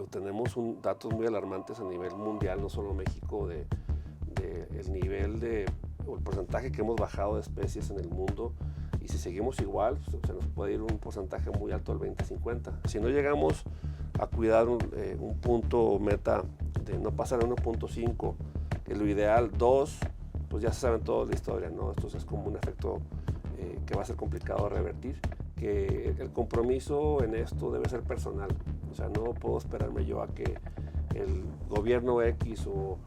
tenemos datos muy alarmantes a nivel mundial, no solo México, de el nivel o el porcentaje que hemos bajado de especies en el mundo, y si seguimos igual, se nos puede ir un porcentaje muy alto del 20-50. Si no llegamos a cuidar un punto meta de no pasar a 1.5, que es lo ideal, 2, pues ya se saben toda la historia, ¿no? Esto es como un efecto que va a ser complicado de revertir, que el compromiso en esto debe ser personal. O sea, no puedo esperarme yo a que el gobierno X o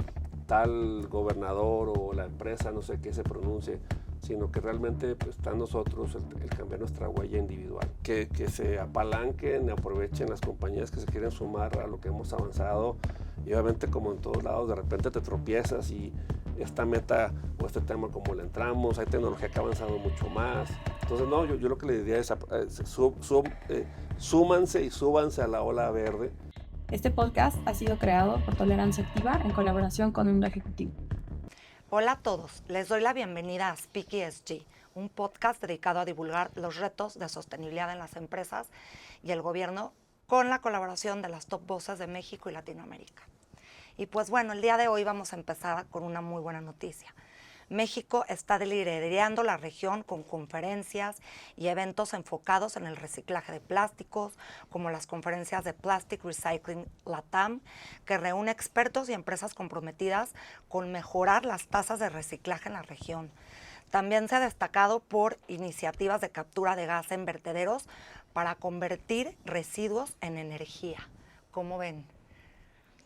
tal gobernador o la empresa, no sé qué se pronuncie, sino que realmente pues, está en nosotros el cambiar nuestra huella individual. Que se apalanquen, aprovechen las compañías que se quieren sumar a lo que hemos avanzado, y obviamente como en todos lados de repente te tropiezas y esta meta o este tema como le entramos, hay tecnología que ha avanzado mucho más. Entonces no, yo lo que le diría es súmanse y súbanse a la ola verde. Este podcast ha sido creado por Tolerancia Activa en colaboración con Mundo Ejecutivo. Hola a todos, les doy la bienvenida a Speak ESG, un podcast dedicado a divulgar los retos de sostenibilidad en las empresas y el gobierno con la colaboración de las top voces de México y Latinoamérica. Y pues bueno, el día de hoy vamos a empezar con una muy buena noticia. México está liderando la región con conferencias y eventos enfocados en el reciclaje de plásticos, como las conferencias de Plastic Recycling LATAM, que reúne expertos y empresas comprometidas con mejorar las tasas de reciclaje en la región. También se ha destacado por iniciativas de captura de gas en vertederos para convertir residuos en energía. ¿Cómo ven?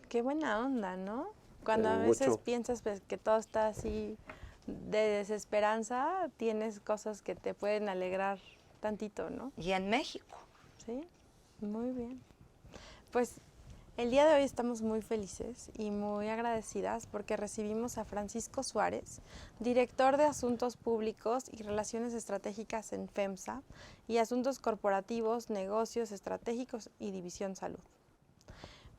Qué buena onda, ¿no? Cuando a veces piensas pues, que todo está así de desesperanza, tienes cosas que te pueden alegrar tantito, ¿no? Y en México. Sí, muy bien. Pues el día de hoy estamos muy felices y muy agradecidas porque recibimos a Francisco Suárez, director de Asuntos Públicos y Relaciones Estratégicas en FEMSA y Asuntos Corporativos, Negocios Estratégicos y División Salud.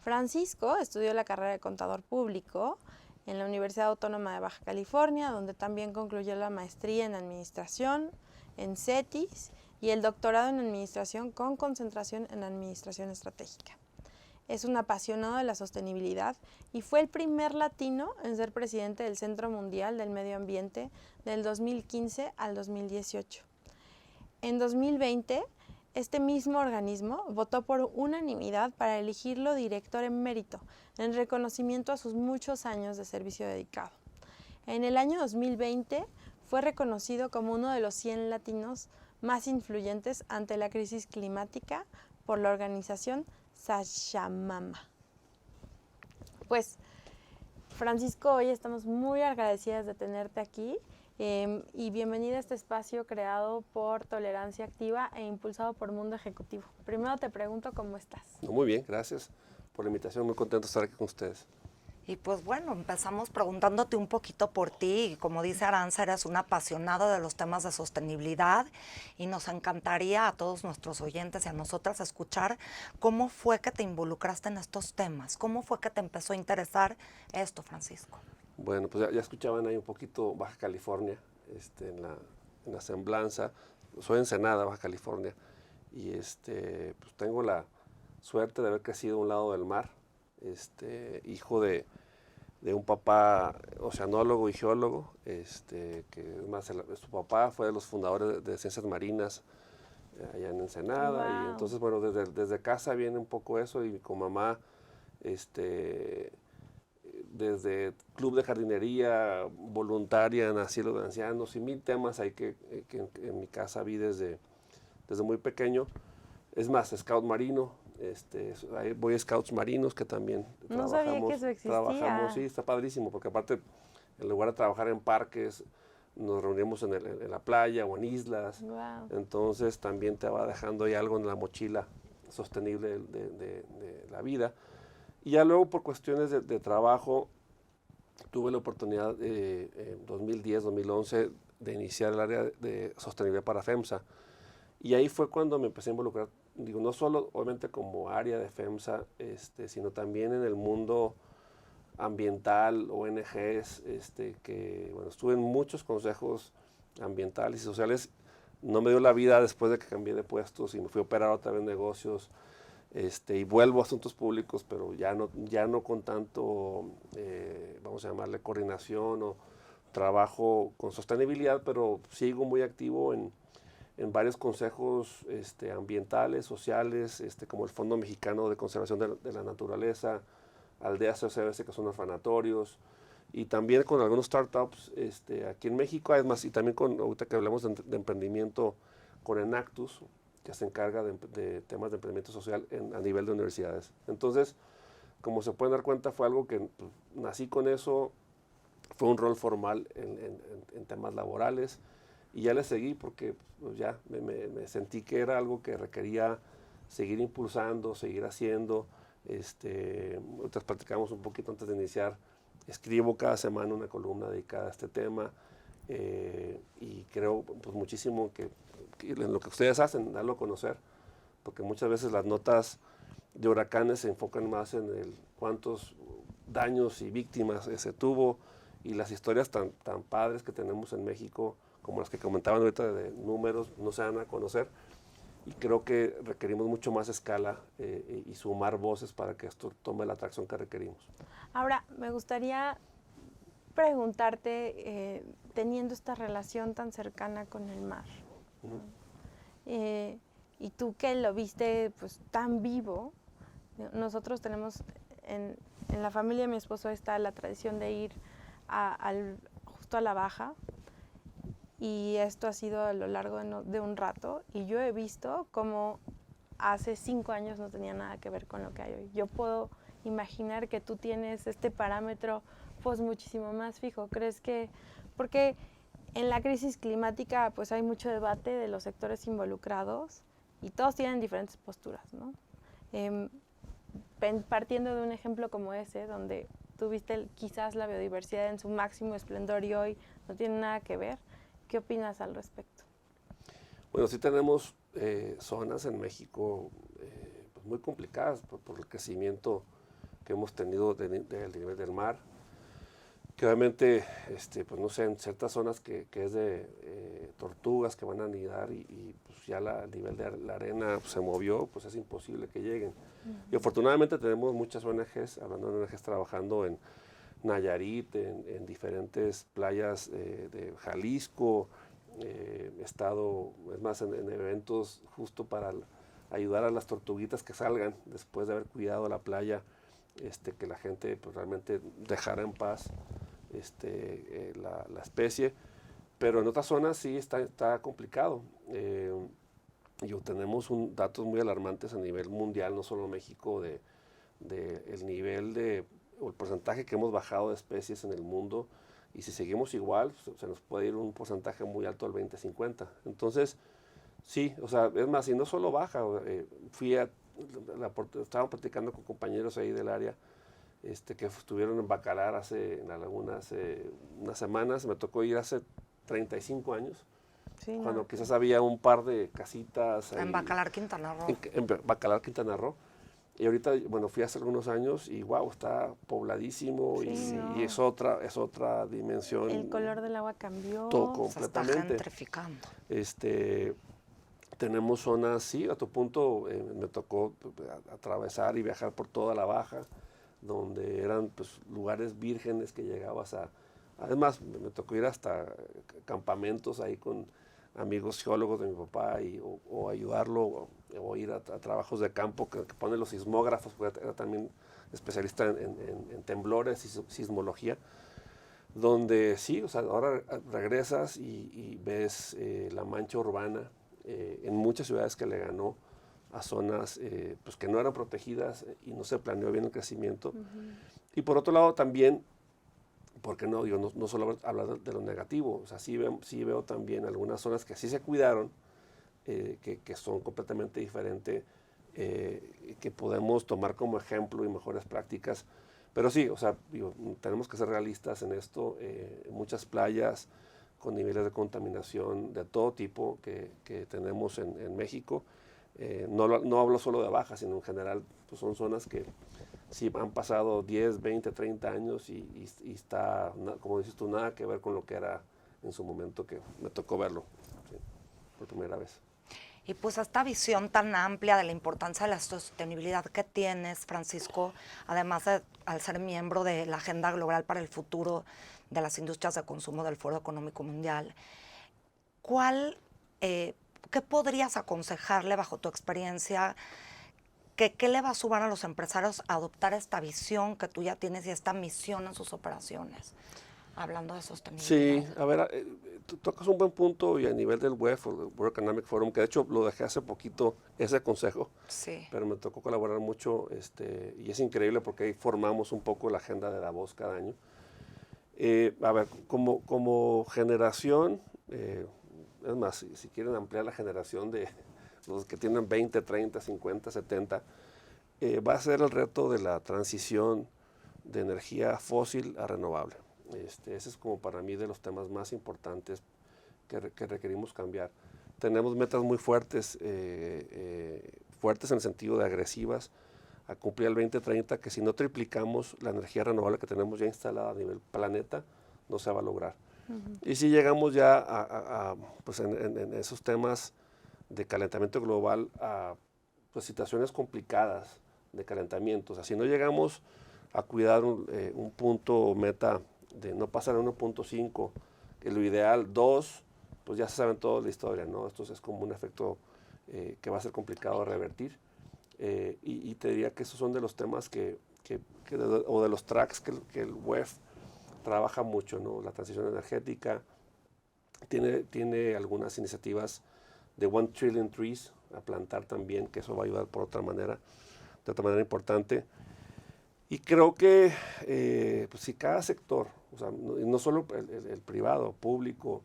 Francisco estudió la carrera de Contador Público en la Universidad Autónoma de Baja California, donde también concluyó la maestría en Administración, en CETIS y el doctorado en Administración con concentración en Administración Estratégica. Es un apasionado de la sostenibilidad y fue el primer latino en ser presidente del Centro Mundial del Medio Ambiente del 2015 al 2018. En 2020, este mismo organismo votó por unanimidad para elegirlo director emérito, en reconocimiento a sus muchos años de servicio dedicado. En el año 2020 fue reconocido como uno de los 100 latinos más influyentes ante la crisis climática por la organización Pachamama. Pues, Francisco, hoy estamos muy agradecidas de tenerte aquí. Y bienvenida a este espacio creado por Tolerancia Activa e impulsado por Mundo Ejecutivo. Primero te pregunto cómo estás. Muy bien, gracias por la invitación, muy contento de estar aquí con ustedes. Y pues bueno, empezamos preguntándote un poquito por ti. Como dice Aranza, eres un apasionado de los temas de sostenibilidad y nos encantaría a todos nuestros oyentes y a nosotras escuchar cómo fue que te involucraste en estos temas, cómo fue que te empezó a interesar esto, Francisco. Bueno, pues ya escuchaban ahí un poquito Baja California, en la semblanza. Soy de Ensenada, Baja California, y pues tengo la suerte de haber crecido a un lado del mar, hijo de un papá oceanólogo y geólogo, que es más, su papá fue de los fundadores de Ciencias Marinas allá en Ensenada. Wow. Y entonces, bueno, desde casa viene un poco eso, y con mamá, desde club de jardinería, voluntaria en asilo de ancianos y 1000 temas ahí que en mi casa vi desde muy pequeño. Es más, scout marino, hay Boy Scouts marinos que también no sabía que eso existía. Trabajamos, sí, está padrísimo, porque aparte, en lugar de trabajar en parques, nos reunimos en la playa o en islas. Wow. Entonces también te va dejando ahí algo en la mochila sostenible de la vida. Y ya luego, por cuestiones de trabajo, tuve la oportunidad en 2010, 2011 de iniciar el área de sostenibilidad para FEMSA. Y ahí fue cuando me empecé a involucrar, digo, no solo obviamente como área de FEMSA, sino también en el mundo ambiental, ONGs, que bueno, estuve en muchos consejos ambientales y sociales. No me dio la vida después de que cambié de puestos y me fui a operar otra vez negocios. y vuelvo a asuntos públicos, pero ya no con tanto, vamos a llamarle coordinación o trabajo con sostenibilidad, pero sigo muy activo en varios consejos ambientales, sociales, como el Fondo Mexicano de Conservación de la Naturaleza, Aldeas SOS, que son orfanatorios, y también con algunos startups aquí en México, además, y también ahorita que hablamos de emprendimiento, con Enactus, que se encarga de temas de emprendimiento social a nivel de universidades. Entonces, como se pueden dar cuenta, fue algo que pues, nací con eso, fue un rol formal en temas laborales, y ya le seguí porque pues, ya me sentí que era algo que requería seguir impulsando, seguir haciendo. Ahorita platicamos un poquito antes de iniciar. Escribo cada semana una columna dedicada a este tema, y creo pues, muchísimo que en lo que ustedes hacen, darlo a conocer, porque muchas veces las notas de huracanes se enfocan más en cuántos daños y víctimas se tuvo, y las historias tan padres que tenemos en México, como las que comentaban ahorita de números, no se dan a conocer, y creo que requerimos mucho más escala y sumar voces para que esto tome la atracción que requerimos. Ahora, me gustaría preguntarte, teniendo esta relación tan cercana con el mar, y tú que lo viste pues tan vivo, nosotros tenemos en la familia de mi esposo está la tradición de ir justo a la baja, y esto ha sido a lo largo de un rato, y yo he visto cómo hace 5 años no tenía nada que ver con lo que hay hoy. Yo puedo imaginar que tú tienes este parámetro pues muchísimo más fijo. ¿Crees que, porque en la crisis climática pues hay mucho debate de los sectores involucrados y todos tienen diferentes posturas, ¿no? Partiendo de un ejemplo como ese, donde tuviste quizás la biodiversidad en su máximo esplendor y hoy no tiene nada que ver, ¿qué opinas al respecto? Bueno, sí tenemos zonas en México pues muy complicadas por el crecimiento que hemos tenido del nivel del mar, que obviamente, pues no sé, en ciertas zonas que es de tortugas que van a anidar y pues ya el nivel de la arena pues, se movió, pues es imposible que lleguen. Y afortunadamente tenemos muchas ONGs, hablando de ONGs, trabajando en Nayarit, en diferentes playas de Jalisco, he estado, es más, en eventos justo para ayudar a las tortuguitas que salgan después de haber cuidado la playa, que la gente pues, realmente dejara en paz la especie, pero en otras zonas sí está complicado. Tenemos datos muy alarmantes a nivel mundial, no solo México, de el nivel o el porcentaje que hemos bajado de especies en el mundo, y si seguimos igual, se nos puede ir un porcentaje muy alto al 2050. Entonces, sí, o sea, es más, y no solo baja, estábamos platicando con compañeros ahí del área, que estuvieron en Bacalar en la laguna hace unas semanas. Me tocó ir hace 35 años, sí, cuando quizás había un par de casitas. En Bacalar, Quintana Roo. En Bacalar, Quintana Roo. Y ahorita, bueno, fui hace algunos años y wow, está pobladísimo, sí, y es otra dimensión. El color del agua cambió. Todo completamente. Se está gentrificando. Tenemos zonas, sí, a tu punto, me tocó atravesar y viajar por toda la baja, donde eran pues, lugares vírgenes que llegabas además me tocó ir hasta campamentos ahí con amigos geólogos de mi papá o ayudarlo o ir a trabajos de campo que pone los sismógrafos, porque era también especialista en temblores y sismología, donde sí, o sea, ahora regresas y ves la mancha urbana en muchas ciudades que le ganó a zonas pues que no eran protegidas y no se planeó bien el crecimiento. Y por otro lado también, porque no solo hablar de lo negativo, o sea, sí veo también algunas zonas que sí se cuidaron, que son completamente diferentes, que podemos tomar como ejemplo y mejores prácticas. Pero sí, o sea, tenemos que ser realistas en esto. Muchas playas con niveles de contaminación de todo tipo que tenemos en México. No hablo solo de Baja, sino en general, pues son zonas que sí han pasado 10, 20, 30 años y está, como dices tú, nada que ver con lo que era en su momento, que me tocó verlo, sí, por primera vez. Y pues esta visión tan amplia de la importancia de la sostenibilidad que tienes, Francisco, además de al ser miembro de la Agenda Global para el Futuro de las Industrias de Consumo del Foro Económico Mundial, ¿qué podrías aconsejarle bajo tu experiencia? ¿Qué le va a sumar a los empresarios a adoptar esta visión que tú ya tienes y esta misión en sus operaciones? Hablando de sostenibilidad. Sí, a ver, tú tocas un buen punto y a nivel del WEF, o del World Economic Forum, que de hecho lo dejé hace poquito, ese consejo, Sí. pero me tocó colaborar mucho y es increíble porque ahí formamos un poco la agenda de Davos cada año. A ver, como generación, es más, si quieren ampliar la generación de los que tienen 20, 30, 50, 70, va a ser el reto de la transición de energía fósil a renovable. Ese es como para mí de los temas más importantes que requerimos cambiar. Tenemos metas muy fuertes, fuertes en el sentido de agresivas, a cumplir el 2030, que si no triplicamos la energía renovable que tenemos ya instalada a nivel planeta, no se va a lograr. Y si llegamos ya pues en esos temas de calentamiento global a pues, situaciones complicadas de calentamiento, o sea, si no llegamos a cuidar un punto meta de no pasar a 1.5, que lo ideal 2, pues ya se saben toda la historia, ¿no? Esto es como un efecto que va a ser complicado de revertir. Y te diría que esos son de los temas o de los tracks que el WEF trabaja mucho, ¿no? La transición energética, tiene algunas iniciativas de 1 trillion trees a plantar también, que eso va a ayudar de otra manera importante. Y creo que pues si cada sector, o sea, no solo el privado, público,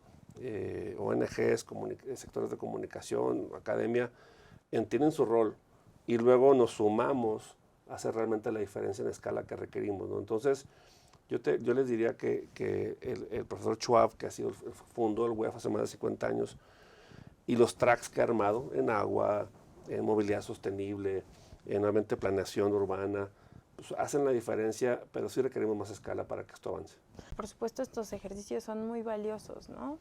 ONGs, sectores de comunicación, academia, entienden su rol y luego nos sumamos a hacer realmente la diferencia en escala que requerimos, ¿no? Entonces, yo les diría que el profesor Schwab, que ha sido fundó el WEF hace más de 50 años, y los tracks que ha armado en agua, en movilidad sostenible, en nuevamente planeación urbana, pues hacen la diferencia, pero sí requerimos más escala para que esto avance. Por supuesto, estos ejercicios son muy valiosos, ¿no?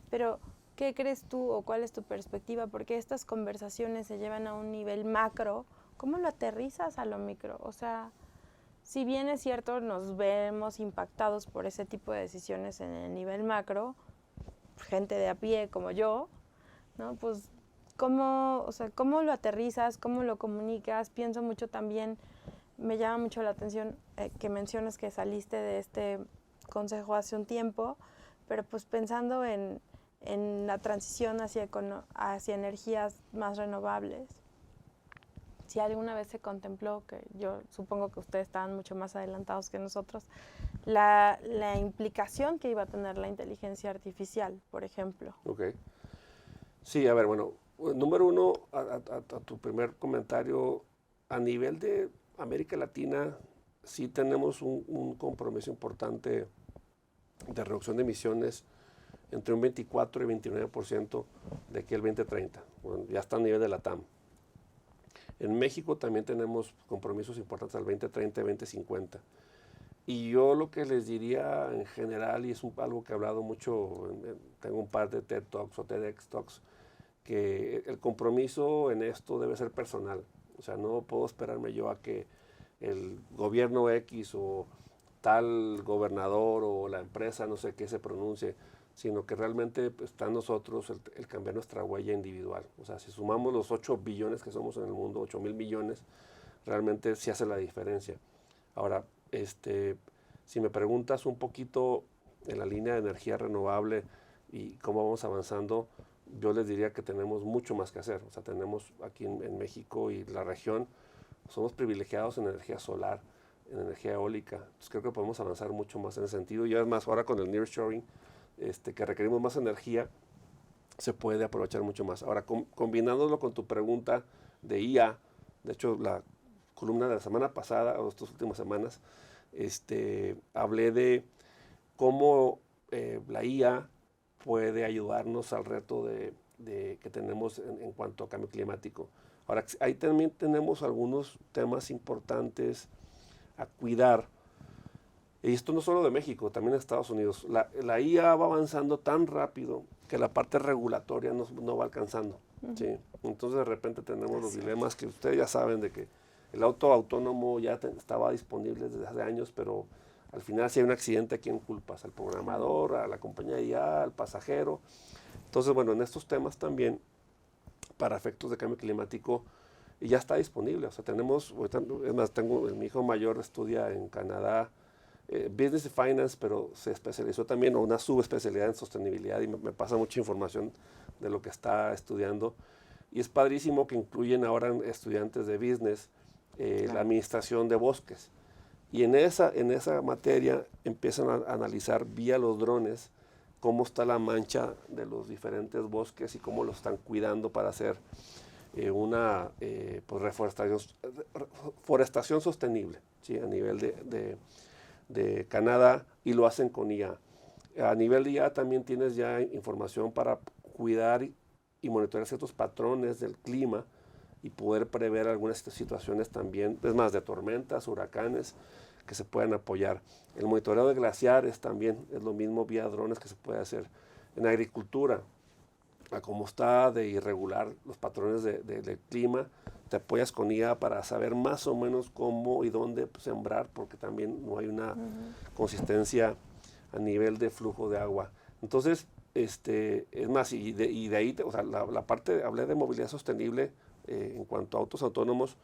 Pero, ¿qué crees tú o cuál es tu perspectiva? Porque estas conversaciones se llevan a un nivel macro, ¿cómo lo aterrizas a lo micro? O sea, si bien es cierto, nos vemos impactados por ese tipo de decisiones en el nivel macro, gente de a pie como yo, ¿no? Pues, ¿cómo lo aterrizas? ¿Cómo lo comunicas? Pienso mucho también, me llama mucho la atención que mencionas que saliste de este consejo hace un tiempo, pero pues pensando en la transición hacia energías más renovables. Si alguna vez se contempló, que yo supongo que ustedes estaban mucho más adelantados que nosotros, la implicación que iba a tener la inteligencia artificial, por ejemplo. Ok. Sí, a ver, bueno, número uno, a tu primer comentario, a nivel de América Latina, sí tenemos un compromiso importante de reducción de emisiones entre un 24 y 29% de aquí al 2030. Bueno, ya está a nivel de la TAM. En México también tenemos compromisos importantes al 2030 y 2050. Y yo lo que les diría en general, y es algo que he hablado mucho, tengo un par de TED Talks o TEDx Talks, que el compromiso en esto debe ser personal. O sea, no puedo esperarme yo a que el gobierno X o tal gobernador o la empresa, no sé qué se pronuncie, sino que realmente está en nosotros el cambiar nuestra huella individual. O sea, si sumamos los 8 billones que somos en el mundo, 8,000 millones, realmente sí hace la diferencia. Ahora, si me preguntas un poquito en la línea de energía renovable y cómo vamos avanzando, yo les diría que tenemos mucho más que hacer. O sea, tenemos aquí en México y la región, somos privilegiados en energía solar, en energía eólica. Entonces creo que podemos avanzar mucho más en ese sentido. Y además ahora con el nearshoring, que requerimos más energía, se puede aprovechar mucho más. Ahora, combinándolo con tu pregunta de IA, de hecho la columna de la semana pasada o estas últimas semanas, hablé de cómo la IA puede ayudarnos al reto que tenemos en cuanto a cambio climático. Ahora, ahí también tenemos algunos temas importantes a cuidar. Y esto no solo de México, también de Estados Unidos. La IA va avanzando tan rápido que la parte regulatoria no va alcanzando. ¿sí? Entonces de repente tenemos los dilemas que ustedes ya saben de que el auto autónomo ya estaba disponible desde hace años, pero al final si hay un accidente, ¿a quién culpas? ¿Al programador, a la compañía IA, al pasajero? Entonces, bueno, en estos temas también, para efectos de cambio climático, ya está disponible. O sea, tenemos, es más, mi hijo mayor estudia en Canadá, Business y Finance, pero se especializó también, o una subespecialidad en sostenibilidad, y me pasa mucha información de lo que está estudiando. Y es padrísimo que incluyen ahora estudiantes de Business la administración de bosques. Y en esa materia empiezan a analizar vía los drones cómo está la mancha de los diferentes bosques y cómo los están cuidando para hacer una pues forestación sostenible, ¿sí? A nivel de Canadá, y lo hacen con IA. A nivel de IA también tienes ya información para cuidar y monitorear ciertos patrones del clima y poder prever algunas situaciones también, es más, de tormentas, huracanes, que se puedan apoyar. El monitoreo de glaciares también es lo mismo vía drones que se puede hacer. En agricultura, a cómo está de irregular los patrones del clima, te apoyas con IA para saber más o menos cómo y dónde sembrar, porque también no hay una consistencia a nivel de flujo de agua. Entonces, es más, y de ahí, o sea, la parte, hablé de movilidad sostenible en cuanto a autos autónomos.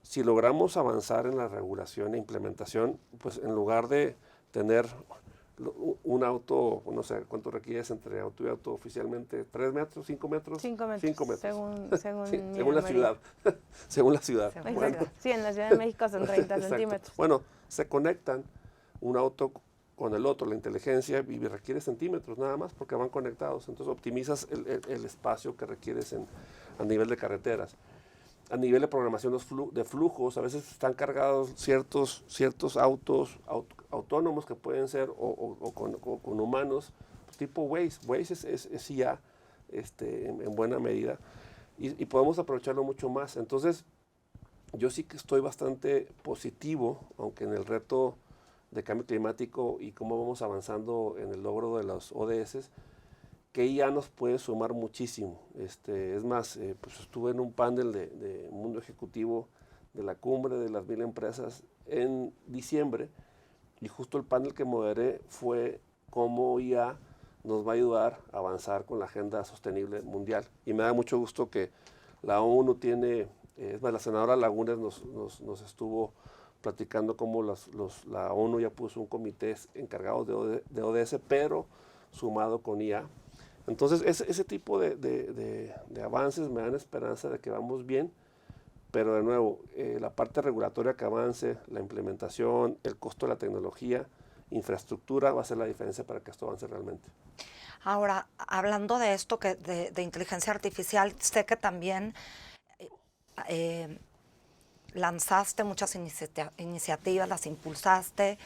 Si logramos avanzar en la regulación e implementación, pues en lugar de tener un auto, no sé cuánto requieres entre auto y auto oficialmente, 3 metros, 5 metros. 5 metros. 5 metros. Según, sí, mi según la memoria. ciudad. Según la ciudad. Según Bueno, la ciudad. Sí, en la Ciudad de México son 30 exacto. centímetros. Bueno, se conectan un auto con el otro, la inteligencia, y requiere centímetros nada más porque van conectados. Entonces optimizas el espacio que requieres a nivel de carreteras. A nivel de programación de flujos, a veces están cargados ciertos autos autónomos que pueden ser o con humanos, tipo Waze. Waze es IA en buena medida y podemos aprovecharlo mucho más. Entonces, yo sí que estoy bastante positivo, aunque en el reto de cambio climático y cómo vamos avanzando en el logro de los ODS, que IA nos puede sumar muchísimo. Es más, pues estuve en un panel de mundo ejecutivo de la cumbre de las 1000 empresas en diciembre, y justo el panel que moderé fue cómo IA nos va a ayudar a avanzar con la agenda sostenible mundial. Y me da mucho gusto que la ONU tiene, es más, la senadora Lagunes nos estuvo platicando cómo la ONU ya puso un comité encargado de ODS, pero sumado con IA. Entonces, ese tipo de avances me dan esperanza de que vamos bien, pero de nuevo, la parte regulatoria que avance, la implementación, el costo de la tecnología, infraestructura, va a ser la diferencia para que esto avance realmente. Ahora, hablando de esto de inteligencia artificial, sé que también lanzaste muchas iniciativas, las impulsaste.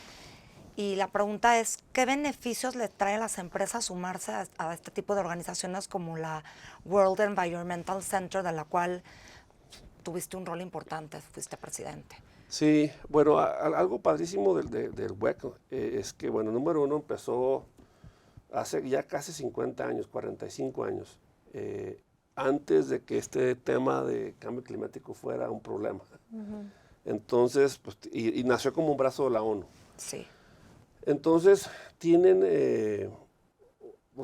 Y la pregunta es, ¿qué beneficios le trae a las empresas sumarse a este tipo de organizaciones como la World Environmental Center, de la cual tuviste un rol importante, fuiste presidente? Sí, bueno, algo padrísimo del WEC es que, bueno, número uno, empezó hace ya casi 50 años, 45 años, antes de que este tema de cambio climático fuera un problema. Entonces, pues, y nació como un brazo de la ONU. Sí. Entonces,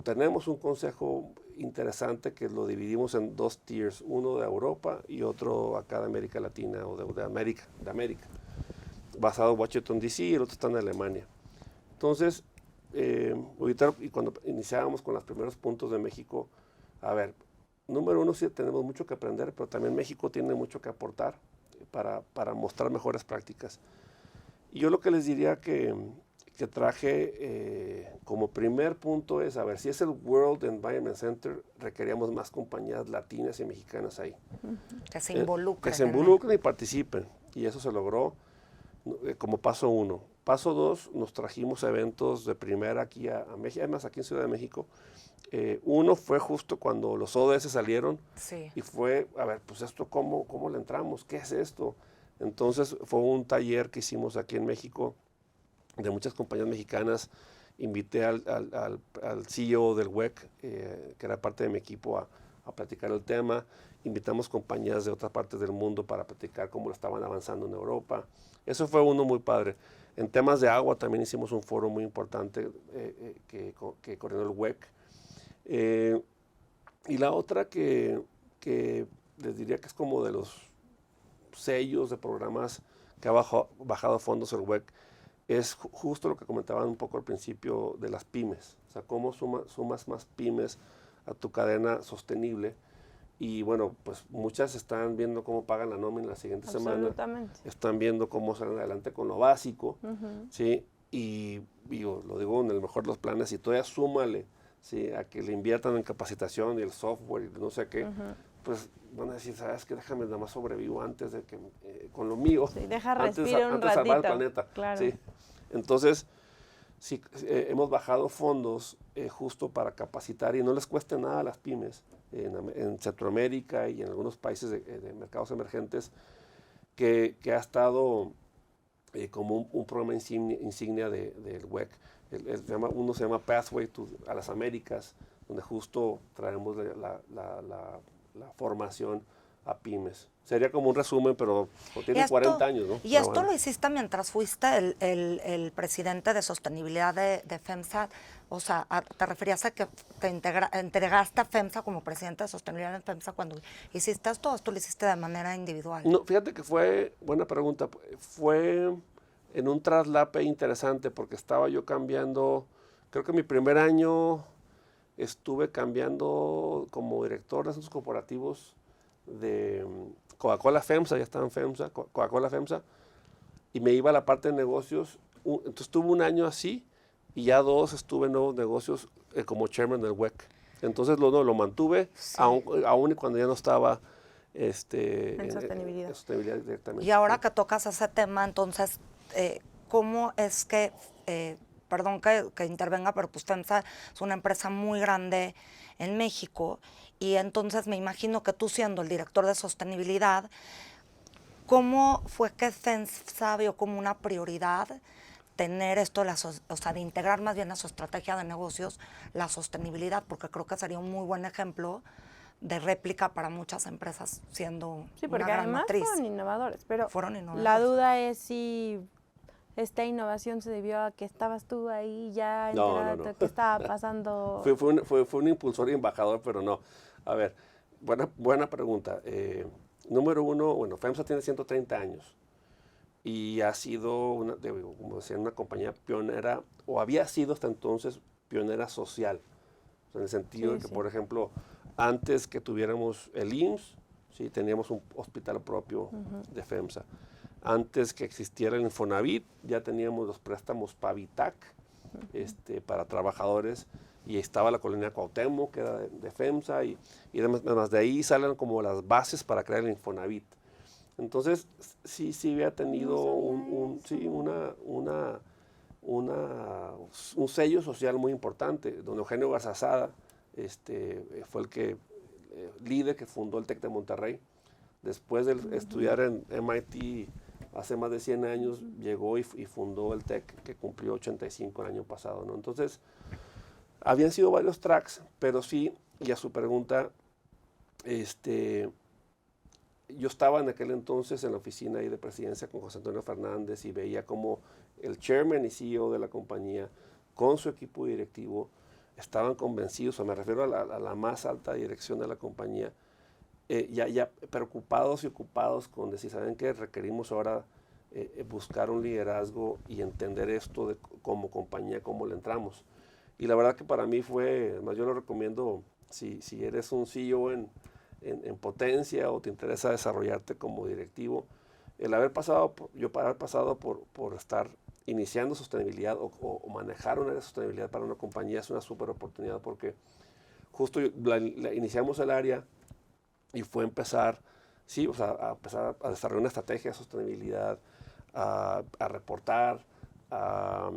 tenemos un consejo interesante que lo dividimos en 2 tiers, uno de Europa y otro acá de América Latina o de América, basado en Washington DC, y el otro está en Alemania. Entonces, ahorita, y cuando iniciábamos con los primeros puntos de México, a ver, número uno, sí tenemos mucho que aprender, pero también México tiene mucho que aportar para mostrar mejores prácticas. Y yo lo que les diría que traje como primer punto es, a ver, si es el World Environment Center, requeríamos más compañías latinas y mexicanas ahí. Que se involucren. Que se involucren y participen. Y eso se logró como paso 1. Paso 2, nos trajimos eventos de primera aquí a México, además aquí en Ciudad de México. Uno fue justo cuando los ODS salieron, sí. Y fue, a ver, pues esto, ¿cómo le entramos? ¿Qué es esto? Entonces fue un taller que hicimos aquí en México, de muchas compañías mexicanas. Invité al CEO del WEC, que era parte de mi equipo, a a platicar el tema. Invitamos compañías de otras partes del mundo para platicar cómo lo estaban avanzando en Europa. Eso fue uno muy padre. En temas de agua también hicimos un foro muy importante que coordinó el WEC. Y la otra que les diría que es como de los sellos de programas que ha bajado fondos el WEC, es justo lo que comentaban un poco al principio de las pymes. O sea, cómo sumas más pymes a tu cadena sostenible. Y bueno, pues muchas están viendo cómo pagan la nómina la siguiente semana. Están viendo cómo salen adelante con lo básico, ¿sí? Y lo digo en el mejor de los planes, y todavía súmale, ¿sí? A que le inviertan en capacitación y el software y no sé qué, pues van a decir, ¿sabes qué? Déjame nada más sobrevivo antes de que, con lo mío. Sí, deja antes respirar un de salvar el ratito. planeta. Claro. ¿Sí? Entonces, sí, hemos bajado fondos justo para capacitar y no les cueste nada a las pymes en Centroamérica y en algunos países de mercados emergentes que ha estado como un programa insignia del WEC. Uno se llama Pathway a las Américas, donde justo traemos la formación a pymes. Sería como un resumen, pero tiene 40 años, ¿no? Y esto lo hiciste mientras fuiste el presidente de sostenibilidad de FEMSA. O sea, ¿te referías a que te entregaste a FEMSA como presidente de sostenibilidad en FEMSA cuando hiciste esto, o esto lo hiciste de manera individual? No, fíjate que fue, buena pregunta, fue en un traslape interesante porque estaba yo cambiando, creo que mi primer año estuve cambiando como director de asuntos corporativos de Coca-Cola FEMSA, ya estaba en FEMSA, Coca-Cola FEMSA, y me iba a la parte de negocios. Entonces estuve un año así, y ya 2 estuve en nuevos negocios como chairman del WEC. Entonces lo mantuve, sí, aún y cuando ya no estaba en sostenibilidad directamente. Y ahora que tocas ese tema, entonces, ¿cómo es que, perdón que intervenga, pero pues FEMSA es una empresa muy grande en México, y entonces me imagino que tú, siendo el director de sostenibilidad, ¿cómo fue que FEMSA vio como una prioridad tener esto, o sea, de integrar más bien a su estrategia de negocios la sostenibilidad? Porque creo que sería un muy buen ejemplo de réplica para muchas empresas, siendo una gran matriz. Fueron innovadores, pero fueron innovadores. La duda es si esta innovación se debió a que estabas tú ahí ya enterado de qué estaba pasando. Fue un impulsor y embajador, pero no. A ver, buena pregunta. Número uno, bueno, FEMSA tiene 130 años y ha sido, como decía, una compañía pionera, o había sido hasta entonces pionera social. O sea, en el sentido de que, por ejemplo, antes que tuviéramos el IMSS, ¿sí? Teníamos un hospital propio de FEMSA. Antes que existiera el Infonavit, ya teníamos los préstamos Pavitac para trabajadores, y estaba la colonia Cuauhtémoc, que era de FEMSA, y además de ahí salen como las bases para crear el Infonavit. Entonces, sí había tenido un sello social muy importante. Don Eugenio Garzazada fue el líder que fundó el TEC de Monterrey. Después de estudiar en MIT hace más de 100 años, llegó y fundó el TEC, que cumplió 85 el año pasado, ¿no? Entonces, habían sido varios tracks, pero sí, y a su pregunta, yo estaba en aquel entonces en la oficina ahí de presidencia con José Antonio Fernández, y veía como el chairman y CEO de la compañía, con su equipo directivo, estaban convencidos, o me refiero a la más alta dirección de la compañía, ya preocupados y ocupados con decir, ¿saben qué? Requerimos ahora buscar un liderazgo y entender esto como compañía, cómo le entramos. Y la verdad que para mí fue, además yo lo recomiendo, si eres un CEO en potencia o te interesa desarrollarte como directivo, el haber pasado por estar iniciando sostenibilidad o manejar una sostenibilidad para una compañía es una súper oportunidad, porque justo iniciamos el área y fue empezar, sí, o sea, a empezar a desarrollar una estrategia de sostenibilidad, a reportar, a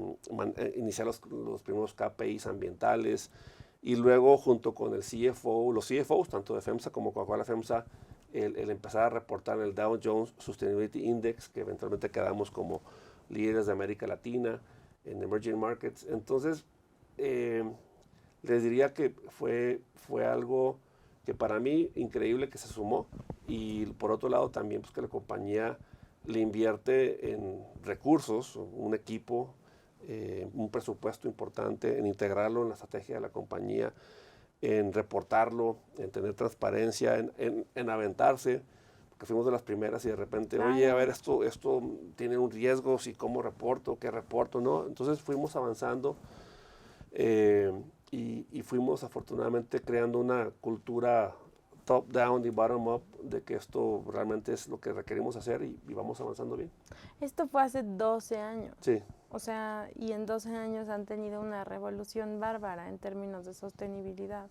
iniciar los primeros KPIs ambientales, y luego junto con el CFO, los CFOs, tanto de FEMSA como Coca-Cola FEMSA, el empezar a reportar en el Dow Jones Sustainability Index, que eventualmente quedamos como líderes de América Latina en Emerging Markets. Entonces, les diría que fue algo que para mí, increíble que se sumó. Y por otro lado también, pues que la compañía le invierte en recursos, un equipo, un presupuesto importante, en integrarlo en la estrategia de la compañía, en reportarlo, en tener transparencia, en aventarse, porque fuimos de las primeras y de repente, oye, a ver, esto tiene un riesgo, si cómo reporto, qué reporto, ¿no? Entonces fuimos avanzando y fuimos afortunadamente creando una cultura top-down y bottom-up de que esto realmente es lo que requerimos hacer y vamos avanzando bien. Esto fue hace 12 años. Sí. O sea, y en 12 años han tenido una revolución bárbara en términos de sostenibilidad.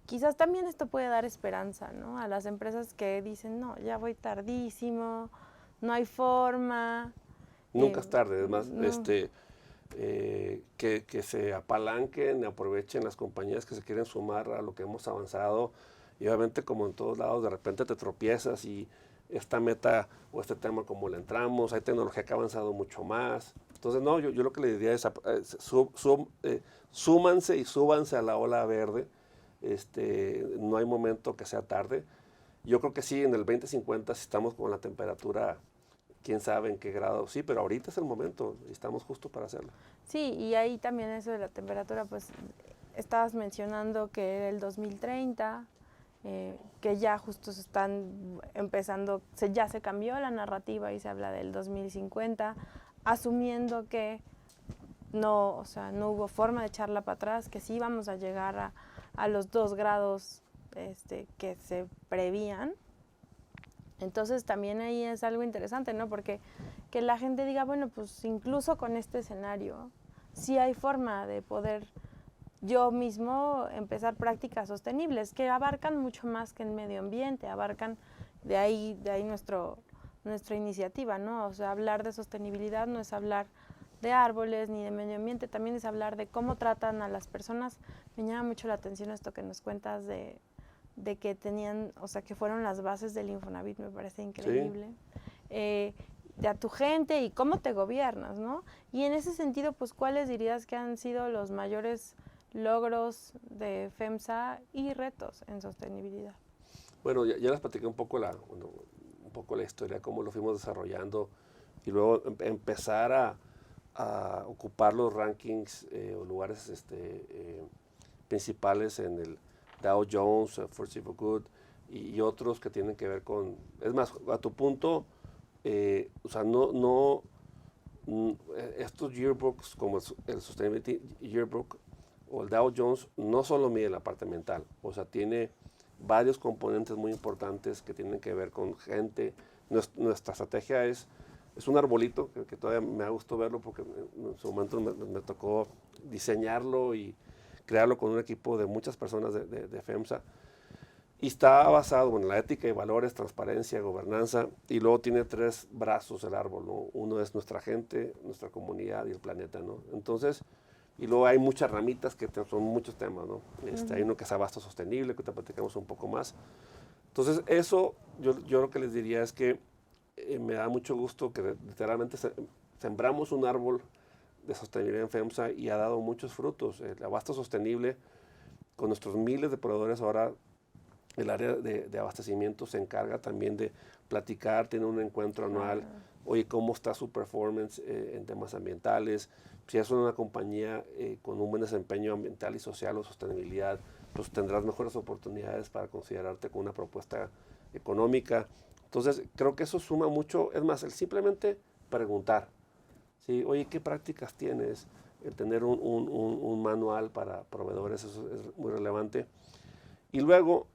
Quizás también esto puede dar esperanza, ¿no? A las empresas que dicen, no, ya voy tardísimo, no hay forma. Nunca es tarde, además, no. Que se apalanquen, aprovechen las compañías que se quieren sumar a lo que hemos avanzado. Y obviamente, como en todos lados, de repente te tropiezas y esta meta o este tema como le entramos, hay tecnología que ha avanzado mucho más. Entonces, no, yo lo que le diría es súmanse y súbanse a la ola verde. No hay momento que sea tarde. Yo creo que sí, en el 2050, si estamos con la temperatura, quién sabe en qué grado, sí, pero ahorita es el momento y estamos justo para hacerlo. Sí, y ahí también eso de la temperatura, pues estabas mencionando que era el 2030, que ya justo se están empezando, ya se cambió la narrativa y se habla del 2050, asumiendo que no, o sea, no hubo forma de echarla para atrás, que sí vamos a llegar a los 2 grados que se prevían. Entonces también ahí es algo interesante, ¿no? Porque que la gente diga, bueno, pues incluso con este escenario, sí hay forma de poder yo mismo empezar prácticas sostenibles que abarcan mucho más que el medio ambiente, abarcan de ahí nuestra iniciativa, ¿no? O sea, hablar de sostenibilidad no es hablar de árboles ni de medio ambiente, también es hablar de cómo tratan a las personas. Me llama mucho la atención esto que nos cuentas de que tenían, o sea, que fueron las bases del Infonavit, me parece increíble. Sí. De a tu gente y cómo te gobiernas, ¿no? Y en ese sentido, pues, ¿cuáles dirías que han sido los mayores logros de FEMSA y retos en sostenibilidad? Bueno, ya les platiqué un poco la historia, cómo lo fuimos desarrollando y luego empezar a ocupar los rankings o lugares principales en el Dow Jones, FTSE4Good y otros que tienen que ver con, es más, a tu punto, o sea, estos yearbooks como el Sustainability Yearbook o el Dow Jones no solo mide la parte ambiental, o sea, tiene varios componentes muy importantes que tienen que ver con gente. Nuestra estrategia es un arbolito que todavía me ha gustado verlo porque en su momento me tocó diseñarlo y crearlo con un equipo de muchas personas de FEMSA. Y está basado en la ética y valores, transparencia, gobernanza, y luego tiene 3 brazos el árbol, ¿no? Uno es nuestra gente, nuestra comunidad y el planeta, ¿no? Entonces, y luego hay muchas ramitas que son muchos temas, ¿no? Hay uno que es abasto sostenible, que te platicamos un poco más. Entonces, eso, yo lo que les diría es que me da mucho gusto que literalmente sembramos un árbol de sostenibilidad en FEMSA y ha dado muchos frutos. El abasto sostenible, con nuestros miles de proveedores ahora, el área de abastecimiento se encarga también de platicar, tiene un encuentro anual, oye, ¿cómo está su performance en temas ambientales? Si es una compañía con un buen desempeño ambiental y social o sostenibilidad, pues tendrás mejores oportunidades para considerarte con una propuesta económica. Entonces, creo que eso suma mucho, es más, el simplemente preguntar, ¿sí? Oye, ¿qué prácticas tienes? El tener un manual para proveedores, eso es muy relevante. Y luego,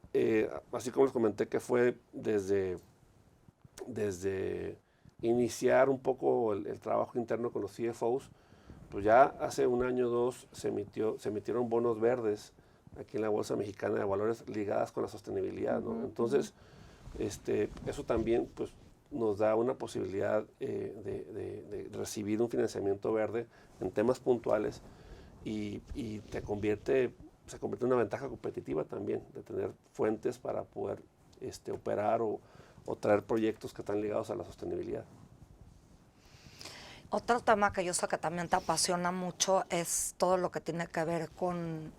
así como les comenté que fue desde iniciar un poco el trabajo interno con los CFOs, pues ya hace un año o 2 se emitieron bonos verdes aquí en la Bolsa Mexicana de Valores ligadas con la sostenibilidad, ¿no? Entonces, eso también pues, nos da una posibilidad de recibir un financiamiento verde en temas puntuales y se convierte en una ventaja competitiva también, de tener fuentes para poder operar o traer proyectos que están ligados a la sostenibilidad. Otro tema que yo sé que también te apasiona mucho es todo lo que tiene que ver con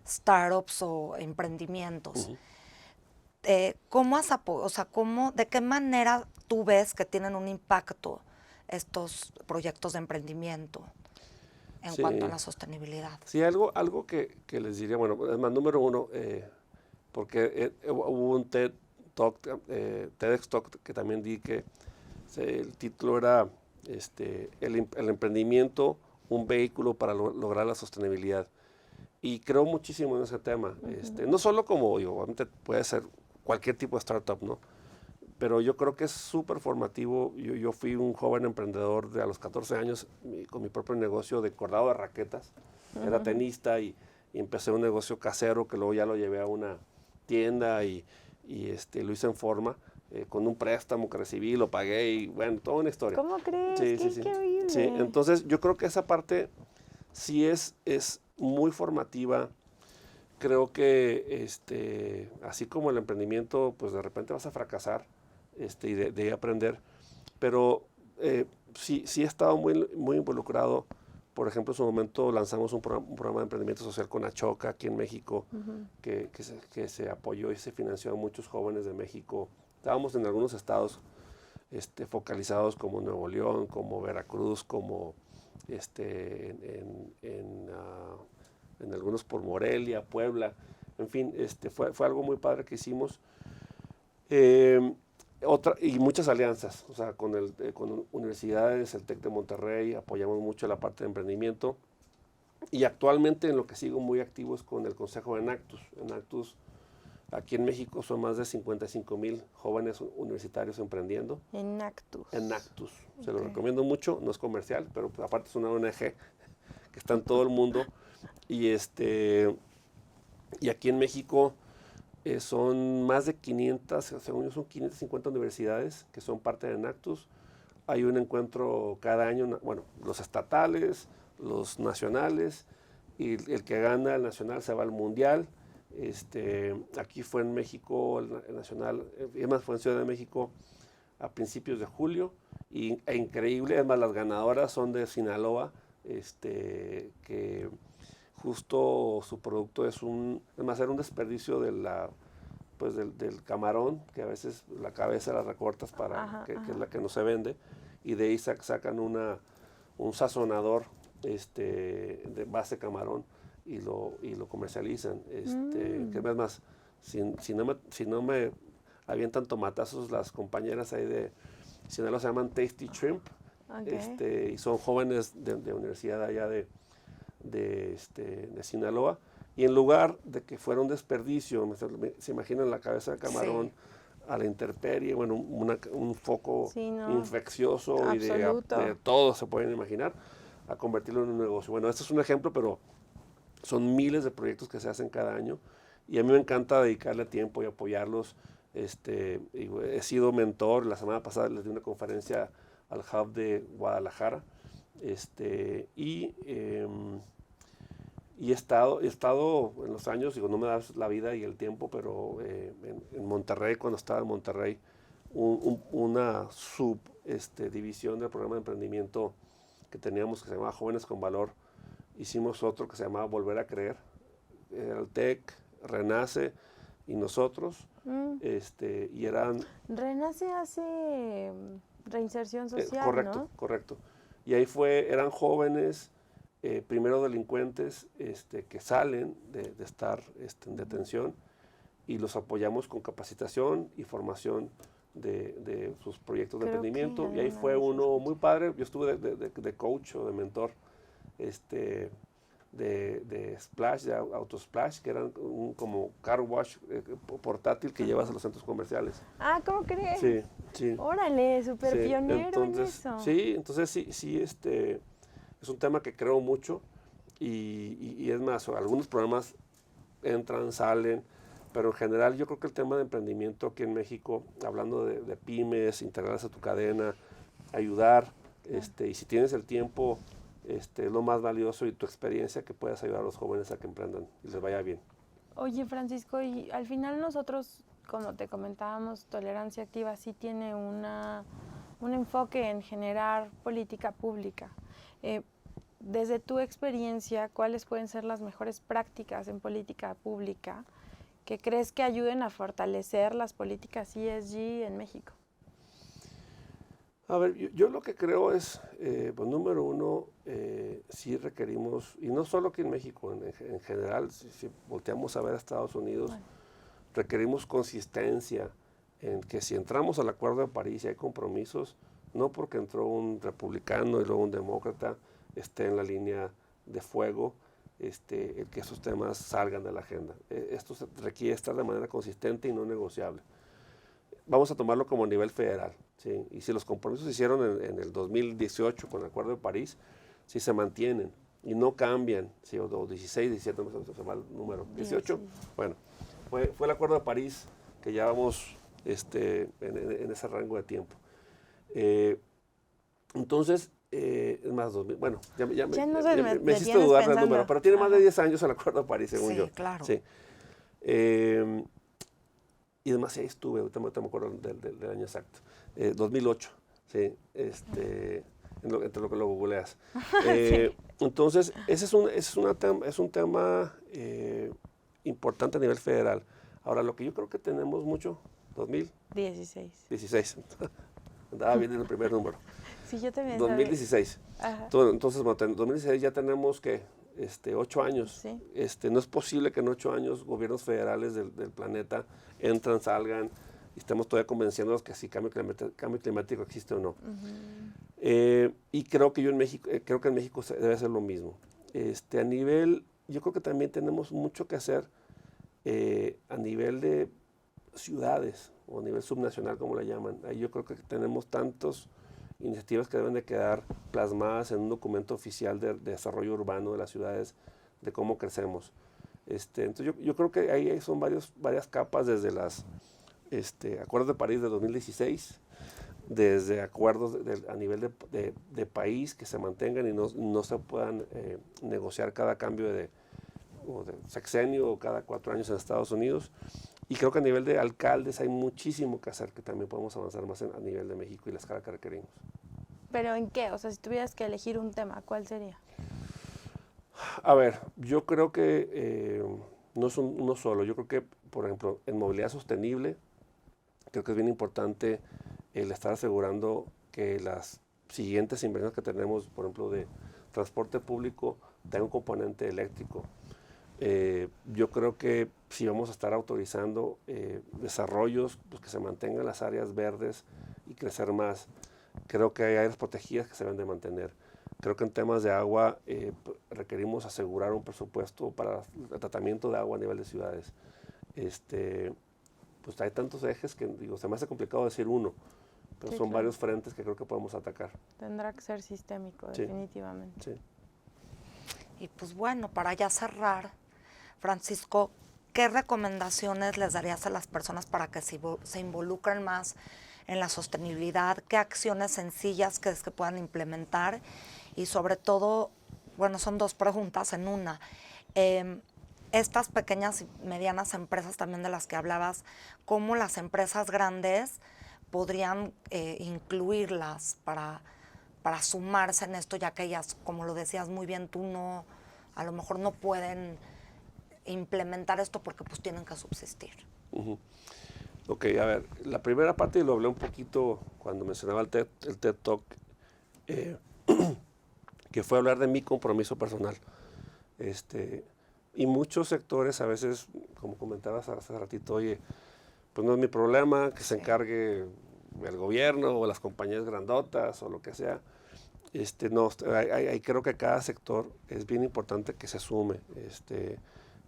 startups o emprendimientos. ¿cómo de qué manera tú ves que tienen un impacto estos proyectos de emprendimiento en cuanto a la sostenibilidad? Sí, algo que les diría, bueno, es más, número uno, porque hubo un TEDx Talk que también di que el título era el emprendimiento, un vehículo para lograr la sostenibilidad. Y creo muchísimo en ese tema. No solo como, obviamente puede ser cualquier tipo de startup, ¿no? Pero yo creo que es súper formativo. Yo fui un joven emprendedor a los 14 años con mi propio negocio de cordado de raquetas. Era tenista y empecé un negocio casero que luego ya lo llevé a una tienda y lo hice en forma. Con un préstamo que recibí, lo pagué y bueno, toda una historia. ¿Cómo crees? Sí. ¡Qué horrible! Sí, entonces yo creo que esa parte sí es muy formativa. Creo que así como el emprendimiento, pues de repente vas a fracasar y de aprender, pero sí he estado muy involucrado. Por ejemplo, en su momento lanzamos un programa de emprendimiento social con Achoca aquí en México, que se apoyó y se financió a muchos jóvenes de México. Estábamos en algunos estados focalizados como Nuevo León, como Veracruz, como en algunos por Morelia, Puebla, en fin, fue algo muy padre que hicimos. Y muchas alianzas, o sea, con universidades, el TEC de Monterrey, apoyamos mucho la parte de emprendimiento. Y actualmente en lo que sigo muy activo es con el Consejo de Enactus. Enactus, aquí en México son más de 55,000 jóvenes universitarios emprendiendo. Enactus. Enactus, se lo recomiendo mucho, no es comercial, pero pues, aparte es una ONG que está en todo el mundo. Y aquí en México son más de 500, según yo son 550 universidades que son parte de Enactus. Hay un encuentro cada año, bueno, los estatales, los nacionales, y el que gana el nacional se va al mundial. Aquí fue en México el nacional, además fue en Ciudad de México a principios de julio, e increíble, además las ganadoras son de Sinaloa, que justo su producto además era un desperdicio de del camarón, que a veces la cabeza la recortas que es la que no se vende, y de ahí sacan un sazonador de base camarón y lo comercializan. Que es más, si no me avientan tomatazos las compañeras ahí de Sinaloa, se llaman Tasty Shrimp, y son jóvenes de universidad allá de Sinaloa, y en lugar de que fuera un desperdicio, se imaginan la cabeza de camarón a la intemperie, bueno, un foco infeccioso y de todo se pueden imaginar, a convertirlo en un negocio. Bueno, este es un ejemplo, pero son miles de proyectos que se hacen cada año, y a mí me encanta dedicarle tiempo y apoyarlos. He sido mentor. La semana pasada les di una conferencia al Hub de Guadalajara, y he estado en los años, no me da la vida y el tiempo, pero en Monterrey, cuando estaba en Monterrey, una división del programa de emprendimiento que teníamos, que se llamaba Jóvenes con Valor, hicimos otro que se llamaba Volver a Creer. Era el TEC, Renace y nosotros, y eran... Renace hace reinserción social, correcto, ¿no? Correcto. Y ahí eran jóvenes, primero delincuentes, que salen de estar en detención, y los apoyamos con capacitación y formación de sus proyectos de emprendimiento. Y ahí fue uno muy padre. Yo estuve de coach o de mentor, de Splash, de Autosplash, que eran como car wash portátil que llevas a los centros comerciales. Ah, ¿cómo crees? Sí. Órale, súper pionero en eso. Sí, entonces sí, es un tema que creo mucho, y es más, algunos programas entran, salen, pero en general yo creo que el tema de emprendimiento aquí en México, hablando de pymes, integrarse a tu cadena, ayudar, y si tienes el tiempo, es lo más valioso, y tu experiencia, que puedas ayudar a los jóvenes a que emprendan y les vaya bien. Oye, Francisco, y al final nosotros, como te comentábamos, Tolerancia Activa sí tiene un enfoque en generar política pública. Desde tu experiencia, ¿cuáles pueden ser las mejores prácticas en política pública que crees que ayuden a fortalecer las políticas ESG en México? A ver, yo lo que creo es, pues número uno, sí requerimos, y no solo aquí en México, en general, si volteamos a ver a Estados Unidos, requerimos consistencia en que si entramos al Acuerdo de París y hay compromisos, no porque entró un republicano y luego un demócrata, esté en la línea de fuego, el que esos temas salgan de la agenda. Esto requiere estar de manera consistente y no negociable. Vamos a tomarlo como nivel federal, ¿sí? Y si los compromisos se hicieron en el 2018 con el Acuerdo de París, si se mantienen y no cambian, ¿sí? O 16, 17, no sé mal número, 18, bueno, fue el Acuerdo de París que ya vamos en ese rango de tiempo. Entonces, es más, 2000, bueno, ya me hiciste dudar del número, pero tiene más de 10 años el Acuerdo de París, según yo. Sí, claro. Sí. Y además ahí estuve, ahorita me acuerdo del año exacto, 2008, ¿sí? Entre lo que lo googleas. Sí. Entonces, ese es un tema importante a nivel federal. Ahora, lo que yo creo que tenemos mucho, 2016, andaba bien en el primer número. Sí, yo también 2016. Entonces, bueno, en 2016 ya tenemos que 8 años. Sí. No es posible que en 8 años gobiernos federales del planeta entran, salgan y estemos todavía convenciéndonos que si cambio climático existe o no. Y creo que en México debe ser lo mismo. Yo creo que también tenemos mucho que hacer a nivel de ciudades o a nivel subnacional, como le llaman. Ahí yo creo que tenemos tantas iniciativas que deben de quedar plasmadas en un documento oficial de desarrollo urbano de las ciudades, de cómo crecemos. Entonces yo creo que ahí son varias capas, desde los acuerdos de París de 2016, desde acuerdos a nivel de país que se mantengan y no se puedan negociar cada cambio de sexenio o cada 4 años en Estados Unidos. Y creo que a nivel de alcaldes hay muchísimo que hacer, que también podemos avanzar más a nivel de México y la escala que requerimos. ¿Pero en qué? O sea, si tuvieras que elegir un tema, ¿cuál sería? A ver, yo creo que no es uno solo. Yo creo que, por ejemplo, en movilidad sostenible, creo que es bien importante el estar asegurando que las siguientes inversiones que tenemos, por ejemplo, de transporte público, tengan un componente eléctrico. Yo creo que si vamos a estar autorizando desarrollos, pues que se mantengan las áreas verdes y crecer más. Creo que hay áreas protegidas que se deben de mantener. Creo que en temas de agua requerimos asegurar un presupuesto para el tratamiento de agua a nivel de ciudades. Pues hay tantos ejes que se me hace complicado decir uno, pero Sí, son claro. varios frentes que creo que podemos atacar. Tendrá que ser sistémico, Sí. definitivamente. Sí. Y pues bueno, para ya cerrar, Francisco, ¿qué recomendaciones les darías a las personas para que se involucren más en la sostenibilidad? ¿Qué acciones sencillas crees que puedan implementar? Y sobre todo, bueno, son 2 preguntas en una. Estas pequeñas y medianas empresas también de las que hablabas, ¿cómo las empresas grandes podrían incluirlas para sumarse en esto, ya que ellas, como lo decías muy bien, a lo mejor no pueden implementar esto porque pues tienen que subsistir? Uh-huh. Ok, a ver, la primera parte, y lo hablé un poquito cuando mencionaba el TED Talk, que fue hablar de mi compromiso personal. Y muchos sectores a veces, como comentabas hace ratito, oye, pues no es mi problema, que se encargue el gobierno o las compañías grandotas o lo que sea. No, creo que cada sector es bien importante que se sume.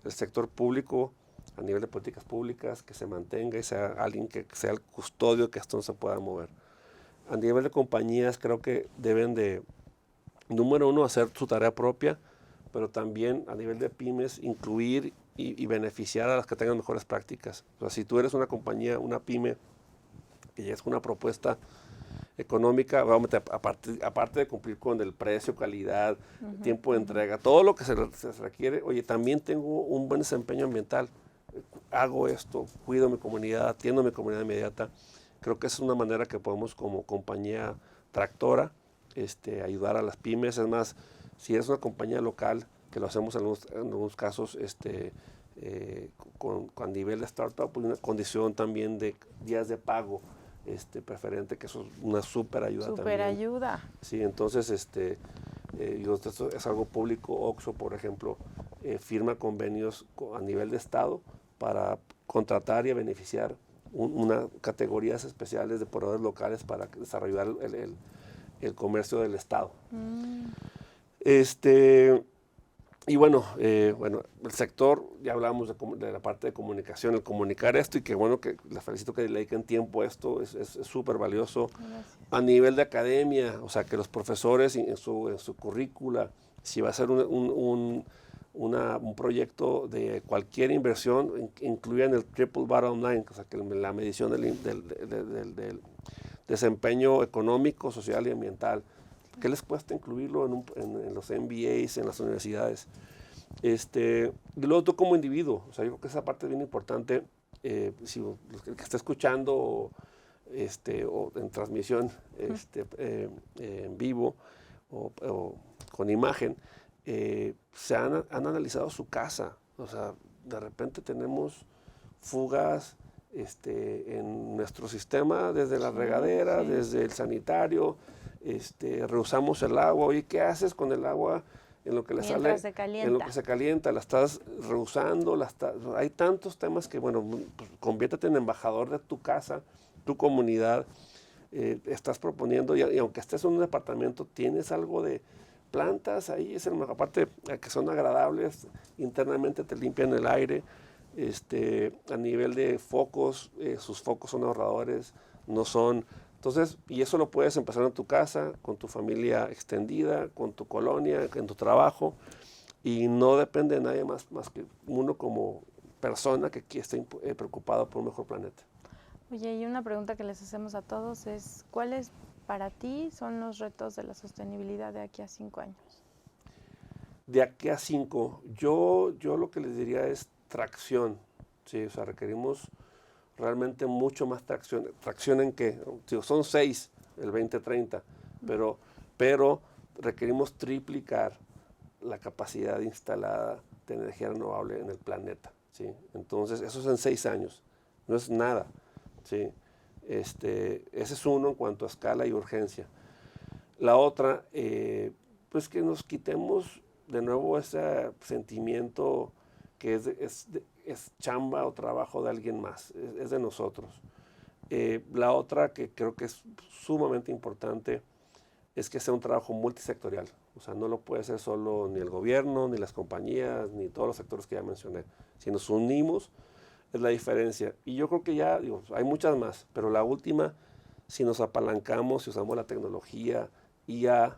El sector público, a nivel de políticas públicas, que se mantenga y sea alguien que sea el custodio, que esto no se pueda mover. A nivel de compañías, creo que deben de, número uno, hacer su tarea propia, pero también a nivel de pymes, incluir y beneficiar a las que tengan mejores prácticas. O sea, si tú eres una compañía, una pyme, que ya es una propuesta económica, aparte de cumplir con el precio, calidad, tiempo de entrega, todo lo que se requiere, oye, también tengo un buen desempeño ambiental, hago esto, cuido mi comunidad, atiendo mi comunidad inmediata. Creo que esa es una manera que podemos, como compañía tractora, ayudar a las pymes. Es más, si es una compañía local, que lo hacemos en algunos casos a nivel de startup, una condición también de días de pago preferente, que eso es una súper ayuda también. Súper ayuda. Sí, entonces esto es algo público. Oxxo, por ejemplo, firma convenios a nivel de estado para contratar y beneficiar una categorías especiales de proveedores locales para desarrollar el comercio del estado. Y bueno, el sector, ya hablábamos de la parte de comunicación, el comunicar esto, y que bueno, que les felicito que le dediquen tiempo a esto, es súper valioso. Gracias. A nivel de academia, o sea, que los profesores en su currícula, si va a ser un proyecto de cualquier inversión, incluyan el triple bottom line, o sea, que la medición del desempeño económico, social y ambiental. ¿Qué les cuesta incluirlo en los MBAs, en las universidades? Y luego tú como individuo, o sea, yo creo que esa parte es bien importante. Si el que está escuchando o en transmisión en vivo o con imagen, se han analizado su casa. O sea, de repente tenemos fugas en nuestro sistema, desde la regadera, desde el sanitario, reusamos el agua. Oye, ¿qué haces con el agua en lo que le sale? Se calienta. En lo que se calienta, la estás reusando, hay tantos temas que, bueno, pues, conviértete en embajador de tu casa, tu comunidad, estás proponiendo, y aunque estés en un departamento, tienes algo de plantas ahí, aparte que son agradables, internamente te limpian el aire, a nivel de focos, sus focos son ahorradores, no son. Entonces, y eso lo puedes empezar en tu casa, con tu familia extendida, con tu colonia, en tu trabajo, y no depende de nadie más que uno como persona que esté preocupado por un mejor planeta. Oye, y una pregunta que les hacemos a todos es, ¿cuáles para ti son los retos de la sostenibilidad de aquí a 5 años? De aquí a 5, yo lo que les diría es tracción, ¿sí? O sea, requerimos realmente mucho más tracción. ¿Tracción en qué? Son 6 el 2030, pero requerimos triplicar la capacidad instalada de energía renovable en el planeta, ¿sí? Entonces, eso es en 6 años, no es nada, ¿sí? Ese es uno en cuanto a escala y urgencia. La otra, pues que nos quitemos de nuevo ese sentimiento que es chamba o trabajo de alguien más, es de nosotros. La otra que creo que es sumamente importante es que sea un trabajo multisectorial, o sea, no lo puede hacer solo ni el gobierno, ni las compañías, ni todos los sectores que ya mencioné. Si nos unimos, es la diferencia. Y yo creo que ya, hay muchas más, pero la última, si nos apalancamos, si usamos la tecnología, IA,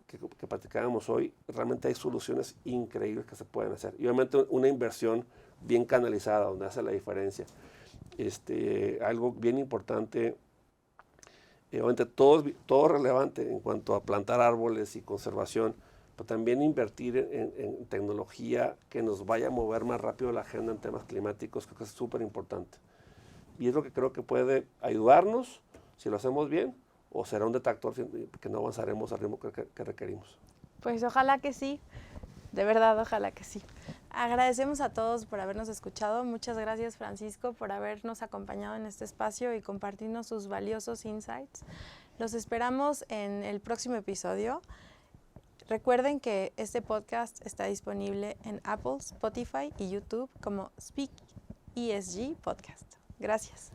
que platicábamos hoy, realmente hay soluciones increíbles que se pueden hacer. Y obviamente una inversión bien canalizada, donde hace la diferencia. Algo bien importante, obviamente todo relevante en cuanto a plantar árboles y conservación, pero también invertir en tecnología que nos vaya a mover más rápido la agenda en temas climáticos, creo que es súper importante. Y es lo que creo que puede ayudarnos, si lo hacemos bien, o será un detractor que no avanzaremos al ritmo que requerimos. Pues ojalá que sí, de verdad, ojalá que sí. Agradecemos a todos por habernos escuchado. Muchas gracias, Francisco, por habernos acompañado en este espacio y compartirnos sus valiosos insights. Los esperamos en el próximo episodio. Recuerden que este podcast está disponible en Apple, Spotify y YouTube como Speak ESG Podcast. Gracias.